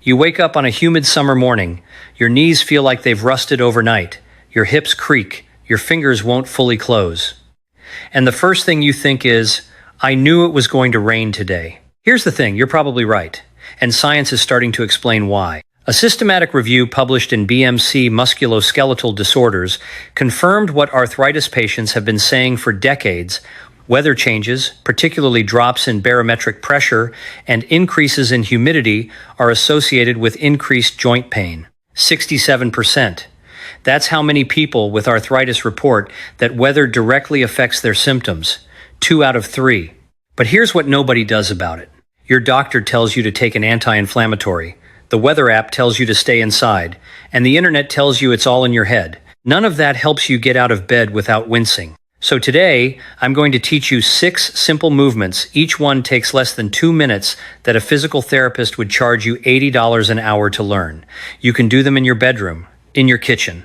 You wake up on a humid summer morning. Your knees feel like they've rusted overnight. Your hips creak. Your fingers won't fully close. And the first thing you think is, I knew it was going to rain today. Here's the thing, you're probably right. And science is starting to explain why. A systematic review published in BMC Musculoskeletal Disorders confirmed what arthritis patients have been saying for decades. Weather changes, particularly drops in barometric pressure and increases in humidity, are associated with increased joint pain. 67%. That's how many people with arthritis report that weather directly affects their symptoms. 2 out of 3. But here's what nobody does about it. Your doctor tells you to take an anti-inflammatory. The weather app tells you to stay inside. And the internet tells you it's all in your head. None of that helps you get out of bed without wincing. So today, I'm going to teach you 6 simple movements. Each one takes less than 2 minutes that a physical therapist would charge you $80 an hour to learn. You can do them in your bedroom, in your kitchen.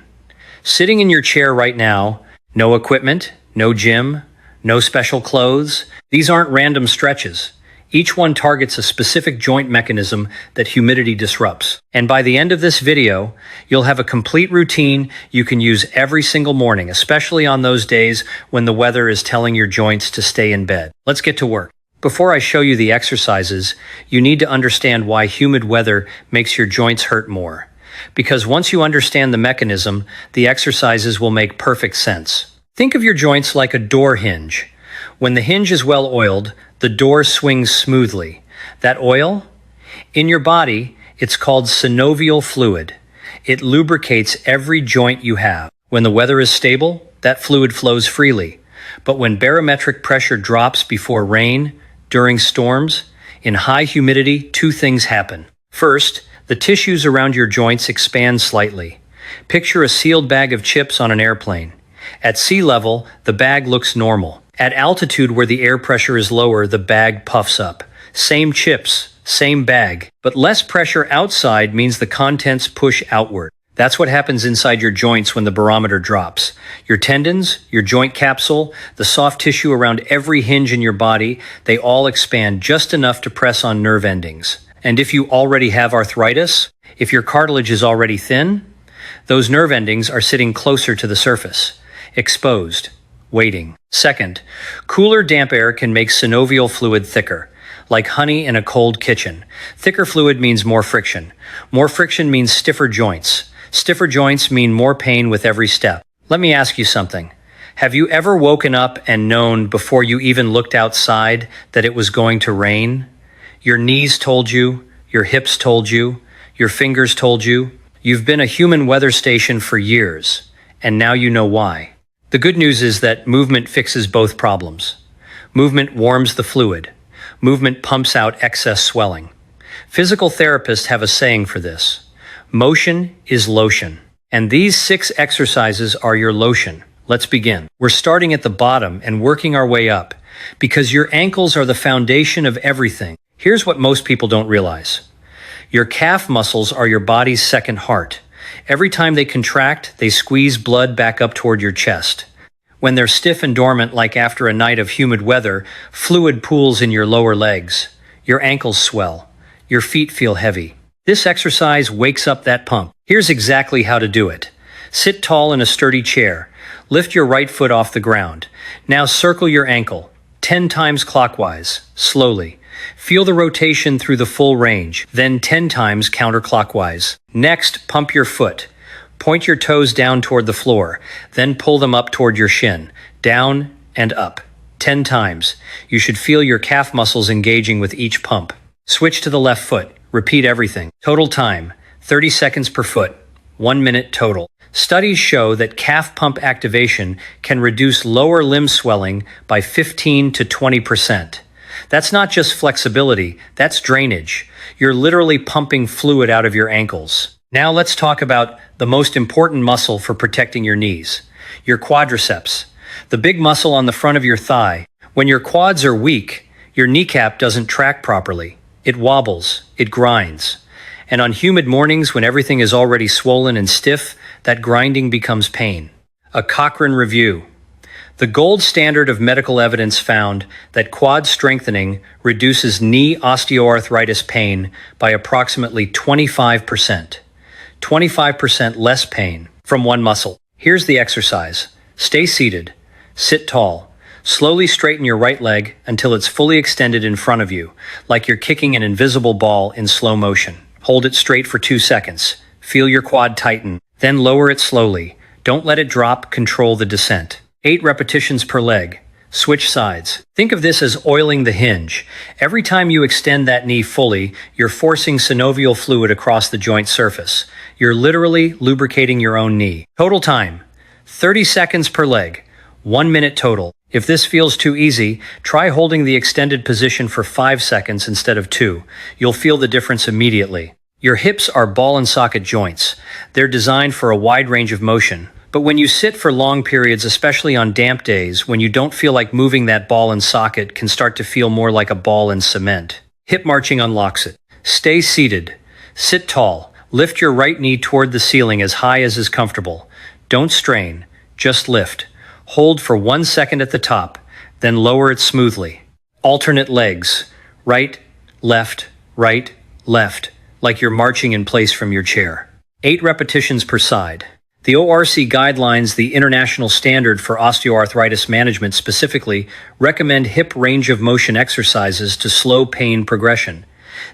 Sitting in your chair right now, no equipment, no gym, no special clothes. These aren't random stretches. Each one targets a specific joint mechanism that humidity disrupts. And by the end of this video, you'll have a complete routine you can use every single morning, especially on those days when the weather is telling your joints to stay in bed. Let's get to work. Before I show you the exercises, you need to understand why humid weather makes your joints hurt more. Because once you understand the mechanism, the exercises will make perfect sense. Think of your joints like a door hinge. When the hinge is well oiled, the door swings smoothly. That oil? In your body, it's called synovial fluid. It lubricates every joint you have. When the weather is stable, that fluid flows freely. But when barometric pressure drops before rain, during storms, in high humidity, 2 things happen. First, the tissues around your joints expand slightly. Picture a sealed bag of chips on an airplane. At sea level, the bag looks normal. At altitude where the air pressure is lower, the bag puffs up. Same chips, same bag, but less pressure outside means the contents push outward. That's what happens inside your joints when the barometer drops. Your tendons, your joint capsule, the soft tissue around every hinge in your body, they all expand just enough to press on nerve endings. And if you already have arthritis, if your cartilage is already thin, those nerve endings are sitting closer to the surface, exposed, waiting. Second, cooler damp air can make synovial fluid thicker, like honey in a cold kitchen. Thicker fluid means more friction. More friction means stiffer joints. Stiffer joints mean more pain with every step. Let me ask you something. Have you ever woken up and known before you even looked outside that it was going to rain? Your knees told you, your hips told you, your fingers told you. You've been a human weather station for years, and now you know why. The good news is that movement fixes both problems. Movement warms the fluid. Movement pumps out excess swelling. Physical therapists have a saying for this. Motion is lotion. And these 6 exercises are your lotion. Let's begin. We're starting at the bottom and working our way up because your ankles are the foundation of everything. Here's what most people don't realize. Your calf muscles are your body's second heart. Every time they contract, they squeeze blood back up toward your chest. When they're stiff and dormant, like after a night of humid weather, fluid pools in your lower legs. Your ankles swell. Your feet feel heavy. This exercise wakes up that pump. Here's exactly how to do it. Sit tall in a sturdy chair. Lift your right foot off the ground. Now circle your ankle, 10 times clockwise, slowly. Feel the rotation through the full range, then 10 times counterclockwise. Next, pump your foot. Point your toes down toward the floor, then pull them up toward your shin, down and up. 10 times. You should feel your calf muscles engaging with each pump. Switch to the left foot. Repeat everything. Total time, 30 seconds per foot, 1 minute total. Studies show that calf pump activation can reduce lower limb swelling by 15 to 20%. That's not just flexibility, that's drainage. You're literally pumping fluid out of your ankles. Now let's talk about the most important muscle for protecting your knees, your quadriceps, the big muscle on the front of your thigh. When your quads are weak, your kneecap doesn't track properly. It wobbles, it grinds. And on humid mornings when everything is already swollen and stiff, that grinding becomes pain. A Cochrane review. The gold standard of medical evidence found that quad strengthening reduces knee osteoarthritis pain by approximately 25%. 25% less pain from one muscle. Here's the exercise. Stay seated. Sit tall. Slowly straighten your right leg until it's fully extended in front of you, like you're kicking an invisible ball in slow motion. Hold it straight for 2 seconds. Feel your quad tighten. Then lower it slowly. Don't let it drop. Control the descent. 8 repetitions per leg. Switch sides. Think of this as oiling the hinge. Every time you extend that knee fully, you're forcing synovial fluid across the joint surface. You're literally lubricating your own knee. Total time, 30 seconds per leg, 1 minute total. If this feels too easy, try holding the extended position for 5 seconds instead of 2. You'll feel the difference immediately. Your hips are ball and socket joints. They're designed for a wide range of motion. But when you sit for long periods, especially on damp days, when you don't feel like moving, that ball and socket can start to feel more like a ball in cement. Hip marching unlocks it. Stay seated. Sit tall. Lift your right knee toward the ceiling as high as is comfortable. Don't strain. Just lift. Hold for 1 second at the top, then lower it smoothly. Alternate legs. Right, left, like you're marching in place from your chair. 8 repetitions per side. The ORC guidelines, the international standard for osteoarthritis management specifically, recommend hip range of motion exercises to slow pain progression.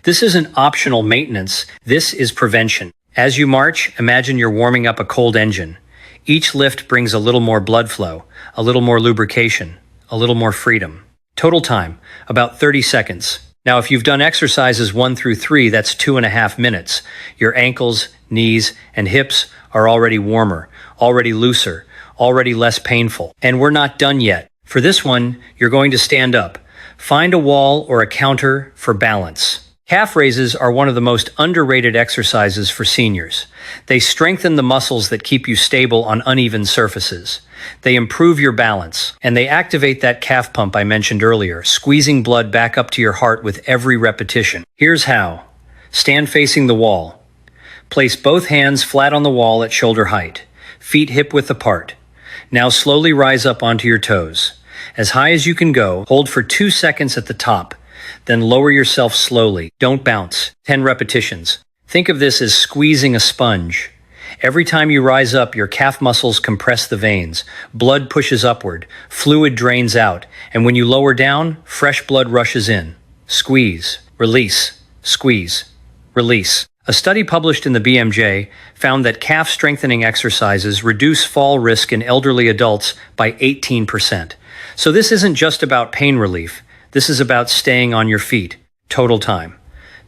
This isn't optional maintenance, this is prevention. As you march, imagine you're warming up a cold engine. Each lift brings a little more blood flow, a little more lubrication, a little more freedom. Total time, about 30 seconds. Now, if you've done exercises 1 through 3, that's 2.5 minutes. Your ankles, knees, and hips are already warmer, already looser, already less painful. And we're not done yet. For this one, you're going to stand up. Find a wall or a counter for balance. Calf raises are one of the most underrated exercises for seniors. They strengthen the muscles that keep you stable on uneven surfaces. They improve your balance, and they activate that calf pump I mentioned earlier, squeezing blood back up to your heart with every repetition. Here's how. Stand facing the wall. Place both hands flat on the wall at shoulder height, feet hip-width apart. Now slowly rise up onto your toes. As high as you can go, hold for 2 seconds at the top, then lower yourself slowly. Don't bounce. 10 repetitions. Think of this as squeezing a sponge. Every time you rise up, your calf muscles compress the veins. Blood pushes upward, fluid drains out, and when you lower down, fresh blood rushes in. Squeeze, release, squeeze, release. A study published in the BMJ found that calf strengthening exercises reduce fall risk in elderly adults by 18%. So this isn't just about pain relief. This is about staying on your feet. Total time,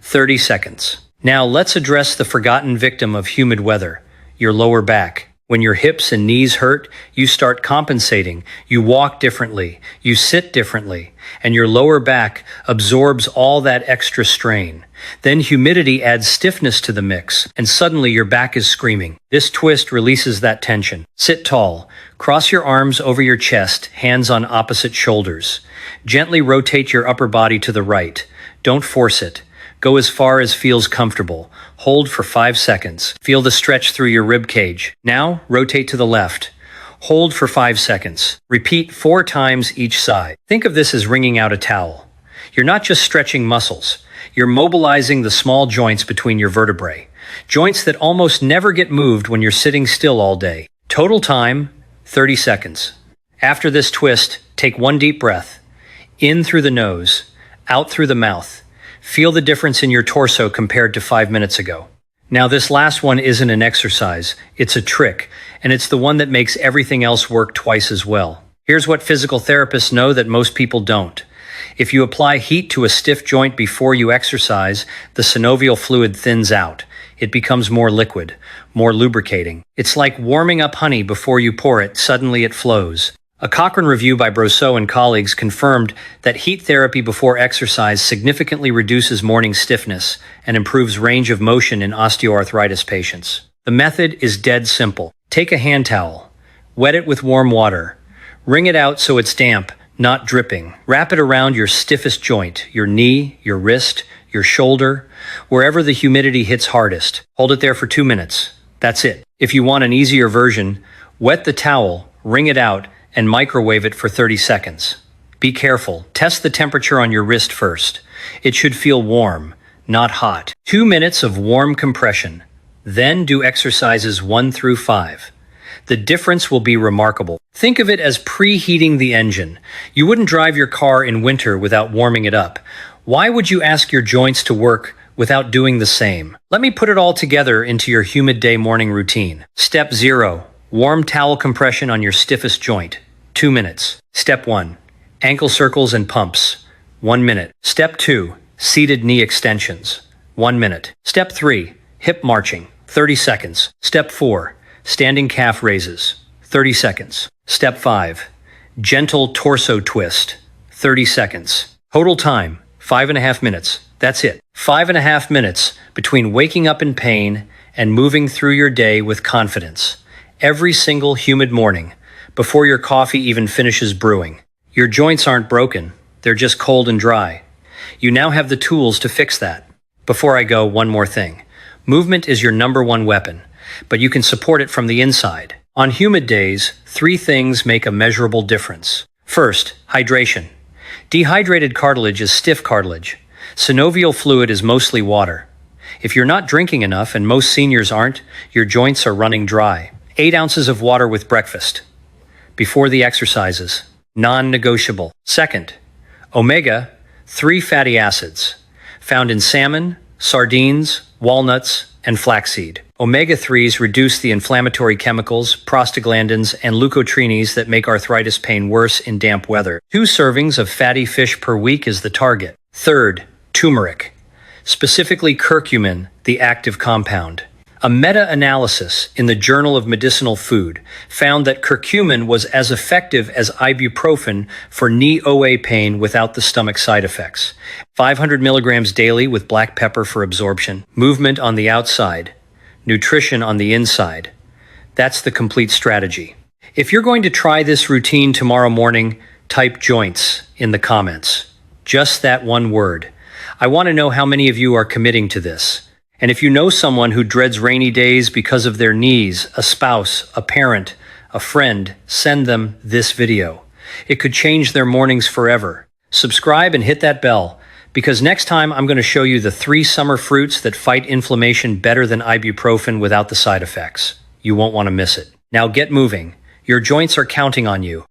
30 seconds. Now let's address the forgotten victim of humid weather, your lower back. When your hips and knees hurt, you start compensating. You walk differently, you sit differently, and your lower back absorbs all that extra strain. Then humidity adds stiffness to the mix, and suddenly your back is screaming. This twist releases that tension. Sit tall. Cross your arms over your chest, hands on opposite shoulders. Gently rotate your upper body to the right. Don't force it. Go as far as feels comfortable. Hold for 5 seconds. Feel the stretch through your rib cage. Now, rotate to the left. Hold for 5 seconds. Repeat 4 times each side. Think of this as wringing out a towel. You're not just stretching muscles. You're mobilizing the small joints between your vertebrae. Joints that almost never get moved when you're sitting still all day. Total time, 30 seconds. After this twist, take 1 deep breath. In through the nose, out through the mouth. Feel the difference in your torso compared to 5 minutes ago. Now, this last one isn't an exercise, it's a trick, and it's the one that makes everything else work twice as well. Here's what physical therapists know that most people don't. If you apply heat to a stiff joint before you exercise, the synovial fluid thins out. It becomes more liquid, more lubricating. It's like warming up honey before you pour it, suddenly it flows. A Cochrane review by Brosseau and colleagues confirmed that heat therapy before exercise significantly reduces morning stiffness and improves range of motion in osteoarthritis patients. The method is dead simple. Take a hand towel, wet it with warm water, wring it out so it's damp, not dripping. Wrap it around your stiffest joint, your knee, your wrist, your shoulder, wherever the humidity hits hardest. Hold it there for 2 minutes. That's it. If you want an easier version, wet the towel, wring it out, and microwave it for 30 seconds. Be careful. Test the temperature on your wrist first. It should feel warm, not hot. 2 minutes of warm compression. Then do exercises 1 through 5. The difference will be remarkable. Think of it as preheating the engine. You wouldn't drive your car in winter without warming it up. Why would you ask your joints to work without doing the same? Let me put it all together into your Humid Day morning routine. Step 0. Warm towel compression on your stiffest joint. 2 minutes. Step 1. Ankle circles and pumps. 1 minute. Step 2. Seated knee extensions. 1 minute. Step 3. Hip marching. 30 seconds. Step 4. Standing calf raises. 30 seconds. Step 5. Gentle torso twist. 30 seconds. Total time, 5.5 minutes. That's it. 5.5 minutes between waking up in pain and moving through your day with confidence. Every single humid morning, before your coffee even finishes brewing. Your joints aren't broken. They're just cold and dry. You now have the tools to fix that. Before I go, one more thing. Movement is your #1 weapon, but you can support it from the inside. On humid days, 3 things make a measurable difference. First, hydration. Dehydrated cartilage is stiff cartilage. Synovial fluid is mostly water. If you're not drinking enough, and most seniors aren't, your joints are running dry. 8 ounces of water with breakfast. Before the exercises. Non-negotiable. Second, omega-3 fatty acids, found in salmon, sardines, walnuts, and flaxseed. Omega-3s reduce the inflammatory chemicals, prostaglandins, and leukotrienes that make arthritis pain worse in damp weather. 2 servings of fatty fish per week is the target. Third, turmeric, specifically curcumin, the active compound. A meta-analysis in the Journal of Medicinal Food found that curcumin was as effective as ibuprofen for knee OA pain without the stomach side effects. 500 milligrams daily with black pepper for absorption. Movement on the outside. Nutrition on the inside. That's the complete strategy. If you're going to try this routine tomorrow morning, type joints in the comments. Just that one word. I want to know how many of you are committing to this. And if you know someone who dreads rainy days because of their knees, a spouse, a parent, a friend, send them this video. It could change their mornings forever. Subscribe and hit that bell, because next time I'm going to show you the 3 summer fruits that fight inflammation better than ibuprofen without the side effects. You won't want to miss it. Now get moving. Your joints are counting on you.